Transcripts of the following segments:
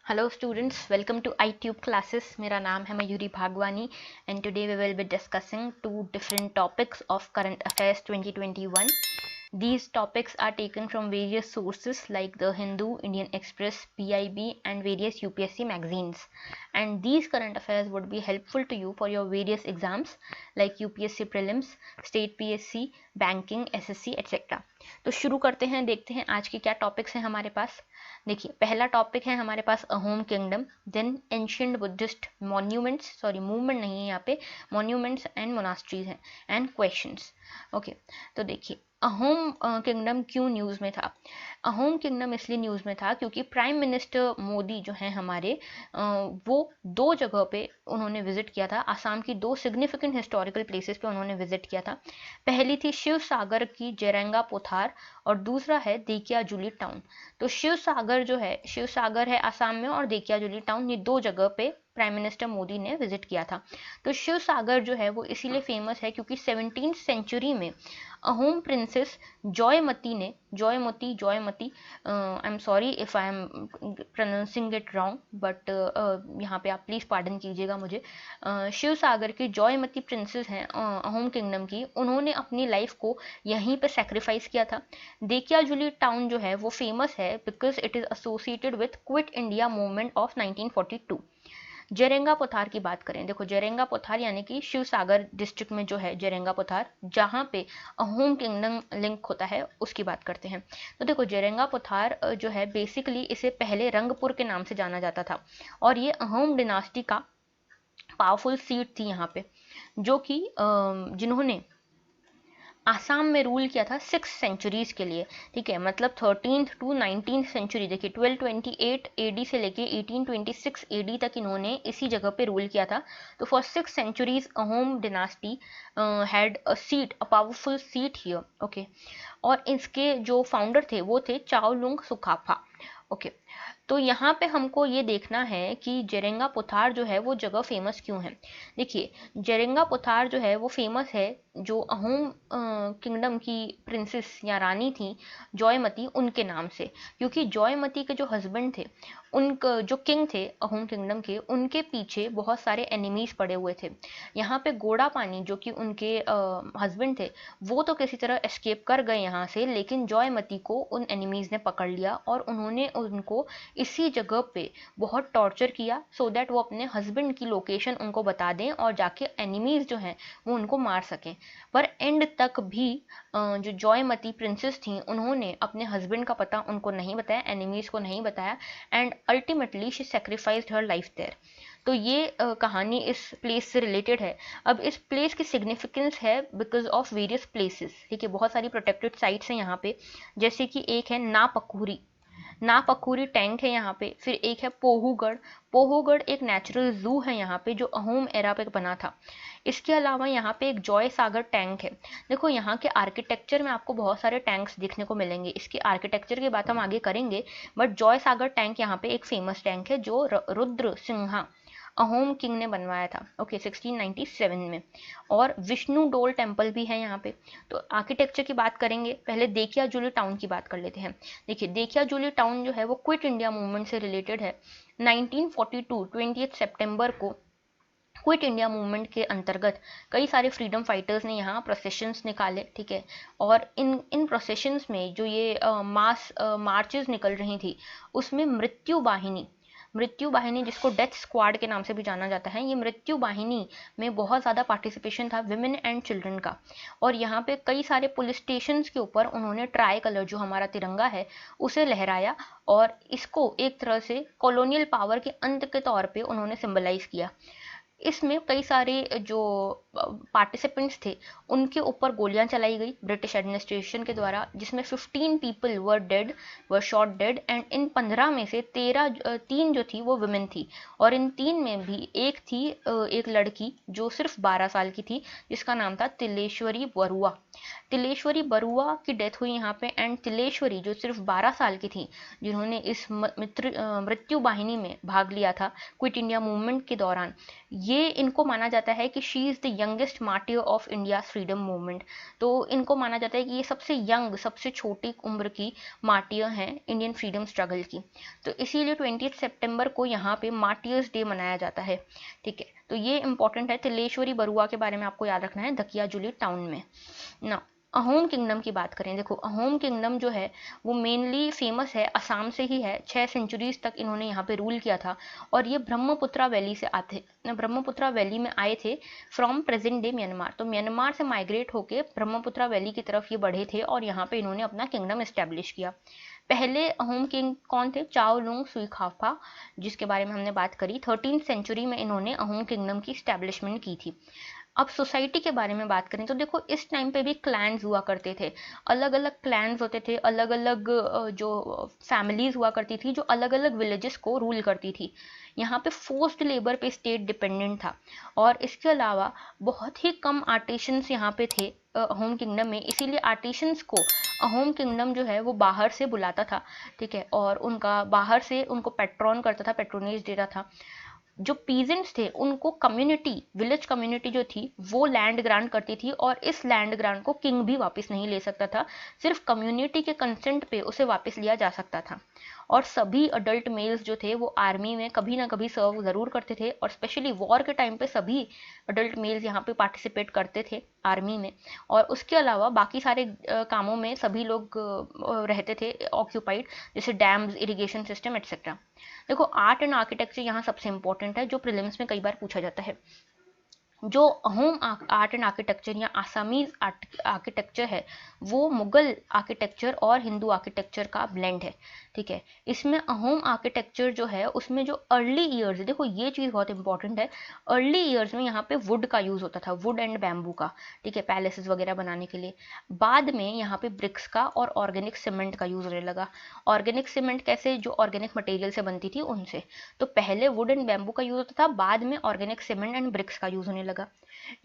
Hello students, welcome to iTube classes. मेरा नाम है Mayuri Bhagwani and today we will be discussing two different topics of current affairs 2021. These topics are taken from various sources like The Hindu, Indian Express, PIB and various UPSC magazines. And these current affairs would be helpful to you for your various exams like UPSC prelims, state PSC, banking, SSC etc. तो शुरू करते हैं, देखते हैं आज के क्या topics हैं हमारे पास। देखिए, पहला टॉपिक है हमारे पास Ahom kingdom, then ancient Buddhist monuments, sorry movement नहीं है यहाँ पे, मॉन्यूमेंट्स एंड मोनास्ट्रीज हैं एंड क्वेश्चंस। ओके, तो देखिए अहोम किंगडम क्यों न्यूज़ में था। अहोम किंगडम इसलिए न्यूज़ में था क्योंकि प्राइम मिनिस्टर मोदी जो हैं हमारे वो दो जगह पे उन्होंने विजिट किया था। आसाम की दो सिग्निफिकेंट हिस्टोरिकल प्लेसेस पे उन्होंने विजिट किया था। पहली थी शिव सागर की जेरेंगा पोथार और दूसरा है देकियाजुली टाउन। तो शिव सागर है आसाम में और देकियाजुली टाउन, ये दो जगह पे प्राइम मिनिस्टर मोदी ने विजिट किया था। तो शिव सागर जो है वो इसीलिए फेमस है क्योंकि 17th सेंचुरी में Ahom princess Joymati I am sorry if I am pronouncing it wrong, but यहाँ पे आप प्लीज पार्डन कीजिएगा मुझे। शिव सागर की जॉयमती प्रिंसेस हैं अहोम किंगडम की, उन्होंने अपनी लाइफ को यहीं पे सेक्रीफाइस किया था। देकियाजुली टाउन जो है वो फेमस है because it is associated with Quit India movement of 1942। Jerenga Pothar की बात करें, देखो जेरेंगा पोथार यानी कि शिव सागर डिस्ट्रिक्ट में जो है जेरेंगा पोथार, जहाँ पे अहोम किंगडम लिंक होता है, उसकी बात करते हैं। तो देखो जेरेंगा पोथार जो है बेसिकली इसे पहले रंगपुर के नाम से जाना जाता था और ये अहोम डिनास्टी का पावरफुल सीट थी यहाँ पे, जो कि जिन्होंने आसाम में रूल किया था 6 सेंचुरीज के लिए। ठीक है, मतलब 13th to 19th सेंचुरी, देखिए 1228 एडी से लेके 1826 एडी तक इन्होंने इसी जगह पे रूल किया था। तो for 6 centuries Ahom dynasty had a seat, a powerful seat here. Okay, और इसके जो फाउंडर थे वो थे चाओलुंग सुखाफा। ओके, तो यहाँ पे हमको ये देखना है कि जेरेंगा पोथार जो है वो जगह फेमस क्यों है। देखिए जेरेंगा पोथार जो है वो फेमस है जो अहोम किंगडम की प्रिंसेस या रानी थी जॉयमती, उनके नाम से, क्योंकि जॉयमती के जो हस्बैंड थे, उनका जो किंग थे अहोम किंगडम के, उनके पीछे बहुत सारे एनिमीज पड़े हुए थे। यहाँ पे गोड़ा पानी जो कि उनके हस्बैंड थे वो तो किसी तरह एस्केप कर गए यहाँ से, लेकिन जॉयमती को उन एनिमीज ने पकड़ लिया और उन्होंने उनको इसी जगह पे बहुत टॉर्चर किया सो दैट वो अपने हस्बैंड की लोकेशन उनको बता दें और जाके एनिमीज जो हैं वो उनको मार सकें। पर एंड तक भी जो जॉयमती प्रिंसेस थी उन्होंने अपने हस्बैंड का पता उनको नहीं बताया, एनिमीज को नहीं बताया, and ultimately she sacrificed her life there. तो ये कहानी इस प्लेस से रिलेटेड है। अब इस प्लेस की सिग्निफिकेंस है बिकॉज ऑफ वेरियस प्लेसेस। ठीक है, बहुत सारी प्रोटेक्टेड साइट्स हैं यहाँ पे, जैसे कि एक है नापखूरी टैंक है यहाँ पे, फिर एक है पोहूगढ़ एक नेचुरल जू है यहाँ पे जो अहोम एरा पे बना था। इसके अलावा यहाँ पे एक जॉय सागर टैंक है। देखो यहाँ के आर्किटेक्चर में आपको बहुत सारे टैंक्स देखने को मिलेंगे, इसके आर्किटेक्चर की बात हम आगे करेंगे, बट जॉय सागर टैंक यहाँ पे एक फेमस टैंक है जो रुद्र सिंहा अहोम किंग ने बनवाया था। ओके, 1697 में। और विष्णु डोल टेम्पल भी है यहाँ पे। तो आर्किटेक्चर की बात करेंगे, पहले देकियाजुली टाउन की बात कर लेते हैं। देखिए देकियाजुली टाउन जो है वो क्विट इंडिया मूवमेंट से रिलेटेड है। 1942 20 सितंबर को क्विट इंडिया मूवमेंट के अंतर्गत कई सारे फ्रीडम फाइटर्स ने यहाँ प्रोसेशंस निकाले। ठीक है, और इन प्रोसेशंस में जो ये मास मार्चेस निकल रही थी, उसमें मृत्यु वाहिनी जिसको डेथ स्क्वाड के नाम से भी जाना जाता है, ये मृत्यु वाहिनी में बहुत ज़्यादा पार्टिसिपेशन था विमेन एंड चिल्ड्रन का। और यहाँ पे कई सारे पुलिस स्टेशन के ऊपर उन्होंने ट्राई कलर जो हमारा तिरंगा है उसे लहराया और इसको एक तरह से कॉलोनियल पावर के अंत के तौर पे उन्होंने सिंबलाइज किया। इसमें कई सारे जो पार्टिसिपेंट्स थे उनके ऊपर गोलियां चलाई गई ब्रिटिश एडमिनिस्ट्रेशन के द्वारा, जिसमें 15 people were shot dead, and in 15 में से 3 जो थी वो वुमेन थी, और इन 3 में भी एक लड़की जो सिर्फ 12 साल की थी जिसका नाम था तिलेश्वरी बरुआ की डेथ हुई यहाँ पे। एंड तिलेश्वरी जो सिर्फ 12 साल की थी, जिन्होंने इस मृत्यु वाहिनी में भाग लिया था क्विट इंडिया मूवमेंट के दौरान, ये इनको माना जाता है कि she is the youngest martyr of India freedom movement. तो इनको माना जाता है कि ये सबसे यंग, सबसे छोटी उम्र की मार्टियर हैं इंडियन फ्रीडम स्ट्रगल की। तो इसीलिए 20 सितंबर को यहाँ पे मार्टियर्स डे मनाया जाता है। ठीक है, तो ये इंपॉर्टेंट है। तिलेश्वरी बरुआ के बारे में आपको याद रखना है, धकियाजुली टाउन में ना। अहोम किंगडम की बात करें, देखो अहोम किंगडम जो है वो मेनली फेमस है, असम से ही है। 6 सेंचुरीज तक इन्होंने यहाँ पे रूल किया था और ये ब्रह्मपुत्रा वैली से आते, ब्रह्मपुत्रा वैली में आए थे फ्रॉम प्रेजेंट डे म्यांमार। तो म्यांमार से माइग्रेट होके ब्रह्मपुत्रा वैली की तरफ ये बढ़े थे और यहाँ पे इन्होंने अपना किंगडम एस्टेब्लिश किया। पहले अहोम किंग कौन थे? चाओ लुंग सुईखापा, जिसके बारे में हमने बात करी। 13th सेंचुरी में इन्होंने अहोम किंगडम की स्टैब्लिशमेंट की थी। अब सोसाइटी के बारे में बात करें तो देखो इस टाइम पे भी क्लैंस हुआ करते थे, अलग अलग क्लैंस होते थे, अलग अलग जो फैमिलीज हुआ करती थी जो अलग अलग विलेजेस को रूल करती थी। यहाँ पे फोर्स्ड लेबर पे स्टेट डिपेंडेंट था और इसके अलावा बहुत ही कम आर्टिशंस यहाँ पे थे अहोम किंगडम में। इसीलिए आर्टिशंस को अहोम किंगडम जो है वो बाहर से बुलाता था। ठीक है, और उनका बाहर से उनको पेट्रॉन करता था, पेट्रोनेज देता था। जो पीजेंट्स थे उनको कम्युनिटी, विलेज कम्युनिटी जो थी वो लैंड ग्रांट करती थी और इस लैंड ग्रांट को किंग भी वापस नहीं ले सकता था, सिर्फ कम्युनिटी के कंसेंट पे उसे वापस लिया जा सकता था। और सभी अडल्ट मेल्स जो थे वो आर्मी में कभी ना कभी सर्व ज़रूर करते थे और स्पेशली वॉर के टाइम पे सभी अडल्ट मेल्स यहाँ पे पार्टिसिपेट करते थे आर्मी में। और उसके अलावा बाकी सारे कामों में सभी लोग रहते थे ऑक्यूपाइड, जैसे डैम्स, इरिगेशन सिस्टम एटसेट्रा। देखो आर्ट एंड आर्किटेक्चर यहाँ सबसे इंपॉर्टेंट है, जो प्रीलिम्स में कई बार पूछा जाता है। जो अहोम आर्ट एंड आर्किटेक्चर या आसामीज आर्किटेक्चर है वो मुगल आर्किटेक्चर और हिंदू आर्किटेक्चर का ब्लेंड है। ठीक है, इसमें अहोम आर्किटेक्चर जो है उसमें जो अर्ली ईयर्स, देखो ये चीज़ बहुत इंपॉर्टेंट है, अर्ली ईयर्स में यहाँ पे वुड का यूज़ होता था, वुड एंड बैम्बू का। ठीक है, पैलेसेस वगैरह बनाने के लिए। बाद में यहाँ पे ब्रिक्स का और ऑर्गेनिक सीमेंट का यूज़ होने लगा। ऑर्गेनिक सीमेंट कैसे? जो ऑर्गेनिक मटेरियल से बनती थी उनसे। तो पहले वुड एंड बैम्बू का यूज़ होता था, बाद में ऑर्गेनिक सीमेंट एंड ब्रिक्स का यूज़ होने लगा।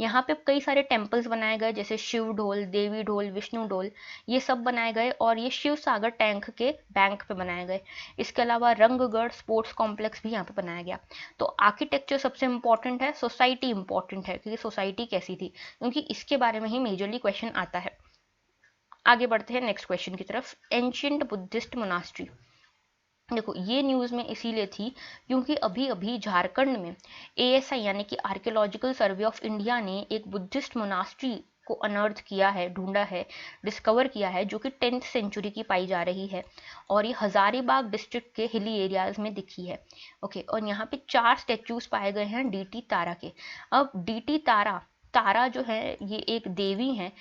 यहाँ पे कई सारे टेम्पल्स बनाए गए, जैसे शिव ढोल, देवी ढोल, विष्णु ढोल, ये सब बनाए गए और ये शिव सागर टैंक के बैंक पे बनाए गए। इसके अलावा रंगगढ़ स्पोर्ट्स कॉम्प्लेक्स भी यहाँ पे बनाया गया। तो आर्किटेक्चर सबसे इंपॉर्टेंट है, सोसाइटी इंपॉर्टेंट है कि सोसाइटी कैसी थी, क्योंकि इसके बारे में ही मेजरली क्वेश्चन आता है। आगे बढ़ते हैं नेक्स्ट क्वेश्चन की तरफ। Ancient Buddhist monastery. देखो ये न्यूज़ में इसीलिए थी क्योंकि अभी अभी झारखंड में ASI यानी कि आर्कियोलॉजिकल सर्वे ऑफ इंडिया ने एक बुद्धिस्ट मोनास्ट्री को अनर्थ किया है, ढूंढा है, डिस्कवर किया है, जो कि 10th सेंचुरी की पाई जा रही है और ये हजारीबाग डिस्ट्रिक्ट के हिली एरियाज में दिखी है। ओके, और यहाँ पे 4 स्टेच्यूज पाए गए हैं DT तारा के। अब DT तारा, तारा जो है ये एक देवी हैं,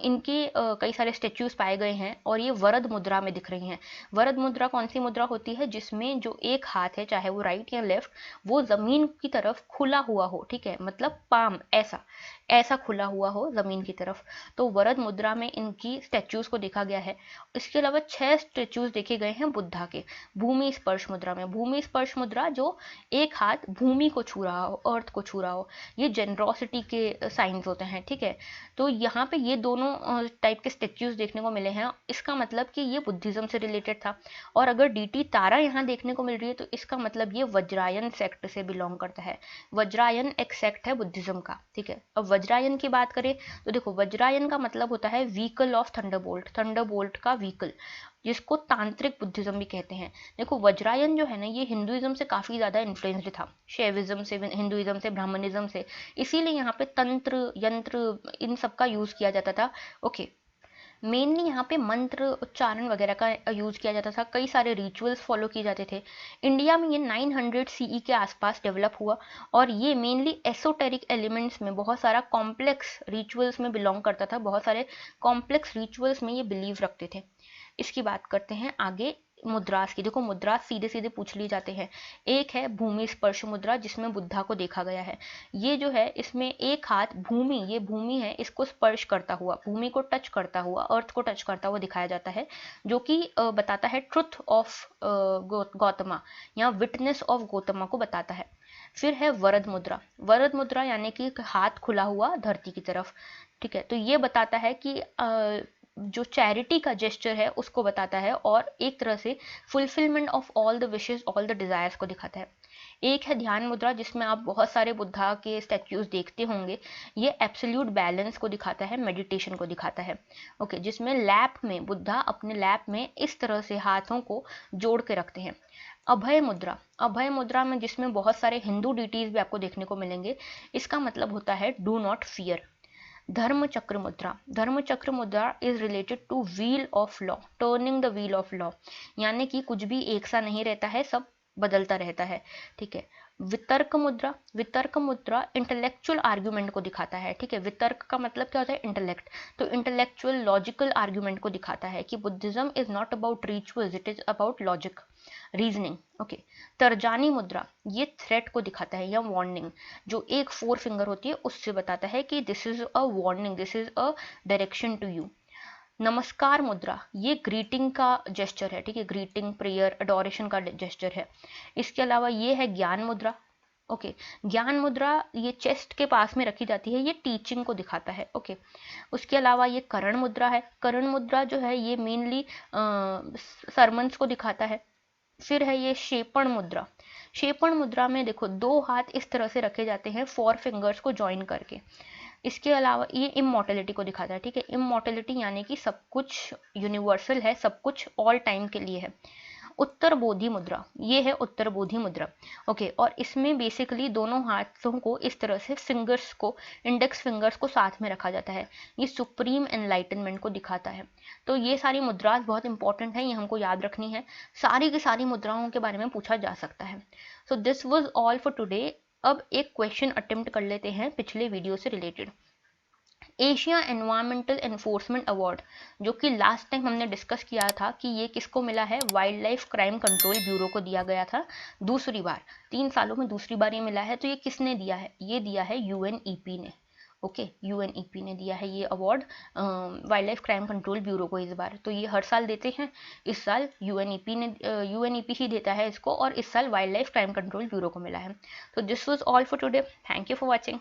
इनके कई सारे स्टेच्यूज पाए गए हैं और ये वरद मुद्रा में दिख रही हैं। वरद मुद्रा कौन सी मुद्रा होती है? जिसमें जो एक हाथ है, चाहे वो राइट या लेफ्ट, वो जमीन की तरफ खुला हुआ हो। ठीक है, मतलब पाम ऐसा ऐसा खुला हुआ हो जमीन की तरफ। तो वरद मुद्रा में इनकी स्टेच्यूज को देखा गया है। इसके अलावा 6 स्टेच्यूज देखे गए हैं बुद्धा के भूमि स्पर्श मुद्रा में। भूमि स्पर्श मुद्रा, जो एक हाथ भूमि को छू रहा हो, अर्थ को छू रहा हो, ये जेनरोसिटी के साइंस होते हैं। ठीक है, तो यहाँ पे ये दोनों टाइप के स्टेच्यूज देखने को मिले हैं। इसका मतलब कि ये बुद्धिज्म से रिलेटेड था। और अगर DT तारा यहाँ देखने को मिल रही है तो इसका मतलब ये वज्रायन सेक्ट से बिलोंग करता है। वज्रायन एक सेक्ट है बुद्धिज्म का। ठीक है, अब वज्रायन की बात करें तो देखो वज्रायन का मतलब होता है व्हीकल ऑफ थंडरबोल्ट, थंडरबोल्ट का व्हीकल, जिसको तांत्रिक बुद्धिज्म भी कहते हैं। देखो वज्रायन जो है ना, ये हिंदुइज्म से काफ़ी ज़्यादा इन्फ्लुएंस्ड था, शैविज्म से, हिंदुइज्म से, ब्राह्मणिज्म से। इसीलिए यहाँ पे तंत्र, यंत्र, इन सब का यूज़ किया जाता था। ओके, मेनली यहाँ पे मंत्र उच्चारण वगैरह का यूज़ किया जाता था, कई सारे रिचुअल्स फॉलो किए जाते थे। इंडिया में ये 900 CE के आसपास डेवलप हुआ और ये मेनली एसोटेरिक एलिमेंट्स में, बहुत सारा कॉम्प्लेक्स रिचुअल्स में बिलोंग करता था, बहुत सारे कॉम्प्लेक्स रिचुअल्स में ये बिलीव रखते थे। इसकी बात करते हैं आगे मुद्रास की। देखो मुद्रास सीधे सीधे पूछ ली जाते हैं। एक है भूमि स्पर्श मुद्रा, जिसमें बुद्धा को देखा गया है। ये जो है इसमें एक हाथ भूमि, ये भूमि है, इसको स्पर्श करता हुआ, भूमि को टच करता हुआ, अर्थ को टच करता हुआ दिखाया जाता है, जो कि बताता है ट्रुथ ऑफ गौतमा या विटनेस ऑफ गौतमा को बताता है। फिर है वरद मुद्रा। वरद मुद्रा यानी कि हाथ खुला हुआ धरती की तरफ। ठीक है, तो ये बताता है कि जो चैरिटी का जेस्चर है उसको बताता है और एक तरह से fulfilment of all the wishes, all the desires को दिखाता है। एक है ध्यान मुद्रा, जिसमें आप बहुत सारे बुद्धा के स्टैच्यूज देखते होंगे। ये एब्सोल्यूट बैलेंस को दिखाता है, मेडिटेशन को दिखाता है। ओके, जिसमें लैप में बुद्धा अपने लैप में इस तरह से हाथों को जोड़ के रखते हैं। अभय मुद्रा, अभय मुद्रा में जिसमें बहुत सारे हिंदू डिटीज भी आपको देखने को मिलेंगे। इसका मतलब होता है डू नॉट फियर। धर्म चक्र मुद्रा, धर्म चक्र मुद्रा is related two wheel of law, turning the wheel of law, यानी कि कुछ भी एक सा नहीं रहता है, सब बदलता रहता है। ठीक है। वितर्क मुद्रा, वितर्क मुद्रा इंटेलेक्चुअल आर्ग्यूमेंट को दिखाता है। ठीक है, वितर्क का मतलब क्या होता है? इंटेलेक्ट। तो इंटेलेक्चुअल लॉजिकल आर्ग्यूमेंट को दिखाता है कि Buddhism is not about rituals, it is about logic, reasoning. Okay. तर्जानी मुद्रा ये थ्रेट को दिखाता है या वार्निंग, जो एक 4 फिंगर होती है उससे बताता है कि this is a warning, this is a direction to you. नमस्कार मुद्रा ये ग्रीटिंग का जेस्चर है। ठीक है, ग्रीटिंग, प्रेयर, अडोरेशन का जेस्चर है। इसके अलावा ये है ज्ञान मुद्रा। ओके, ज्ञान मुद्रा ये चेस्ट के पास में रखी जाती है, ये टीचिंग को दिखाता है। ओके, उसके अलावा ये करण मुद्रा है। करण मुद्रा जो है ये मेनली सरमन्स को दिखाता है। फिर है ये शेपण मुद्रा। शेपण मुद्रा में देखो 2 हाथ इस तरह से रखे जाते हैं 4 फिंगर्स को ज्वाइन करके। इसके अलावा ये इमॉर्टेलिटी को दिखाता है। ठीक है, इमॉर्टेलिटी यानी कि सब कुछ यूनिवर्सल है, सब कुछ ऑल टाइम के लिए है। उत्तर बोधि मुद्रा, ये है उत्तर बोधि मुद्रा। ओके, और इसमें बेसिकली दोनों हाथों को इस तरह से फिंगर्स को, इंडेक्स फिंगर्स को साथ में रखा जाता है। ये सुप्रीम एनलाइटनमेंट को दिखाता है। तो ये सारी मुद्राएं बहुत इंपॉर्टेंट है, ये हमको याद रखनी है। सारी की सारी मुद्राओं के बारे में पूछा जा सकता है। So this was all for today. अब एक क्वेश्चन अटेम्प्ट कर लेते हैं पिछले वीडियो से related. Asia environmental enforcement award, जो कि लास्ट टाइम हमने डिस्कस किया था कि ये किसको मिला है, wild life crime control bureau को दिया गया था दूसरी बार, 3 सालों में दूसरी बार ये मिला है। तो ये किसने दिया है? ये दिया है यूएनईपी ने। ओके, यूएनईपी ने दिया है ये award wild life crime control bureau को इस बार। तो ये हर साल देते हैं, इस साल यूएनईपी ही देता है इसको, और इस साल wild life crime control bureau को मिला है। तो this was all for today, thank you for watching.